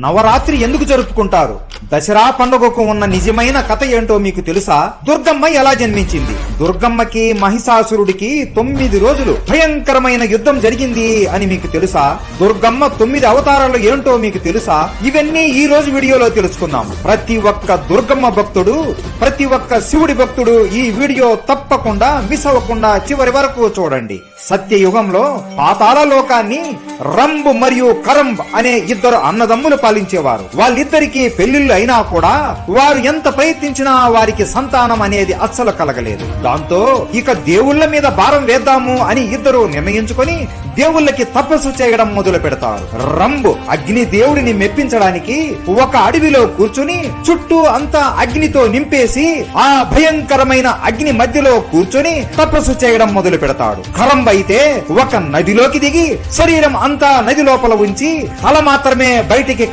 నవరాత్రి ఎందుకు జరుపుకుంటారు? దసరా పండుగకు ఉన్న నిజమైన కథ ఏంటో మీకు తెలుసా? దుర్గమ్మ ఎలా జన్మించింది? దుర్గమ్మకి మహిషాసురుడికి 9 రోజులు భయంకరమైన యుద్ధం జరిగింది అని మీకు తెలుసా? దుర్గమ్మ 9 అవతారాలు ఏంటో మీకు తెలుసా? ఇవన్నీ ఈ రోజు వీడియోలో తెలుసుకుందాం. ప్రతి ఒక్క దుర్గమ్మ భక్తుడు, ప్రతి ఒక్క శివుడి భక్తుడు ఈ వీడియో తప్పకుండా మిస్ అవ్వకుండా చివరి వరకు చూడండి. సత్యయుగంలో పాతాళ లోకాన్ని రంబ్ మరియు కరంబ్ అనే 2 అన్నదమ్ములు పాలించేవారు. వాళ్ళిద్దరికి పెళ్లిళ్లు అయినా కూడా వారు ఎంత ప్రయత్నించినా వారికి సంతానం అనేది అస్సలు కలగలేదు. దాంతో ఇక దేవుళ్ల మీద భారం వేద్దాము అని ఇద్దరు నిర్ణయించుకొని దేవుళ్ళకి తపస్సు చేయడం మొదలు పెడతారు. రంబ్ అగ్ని దేవుడిని మెప్పించడానికి ఒక అడవిలో కూర్చుని చుట్టూ అంతా అగ్నితో నింపేసి ఆ భయంకరమైన అగ్ని మధ్యలో కూర్చుని తపస్సు చేయడం మొదలు పెడతాడు. కరంబ్ అయితే ఒక నదిలోకి దిగి శరీరం అంతా నది లోపల ఉంచి తల మాత్రమే బయటికి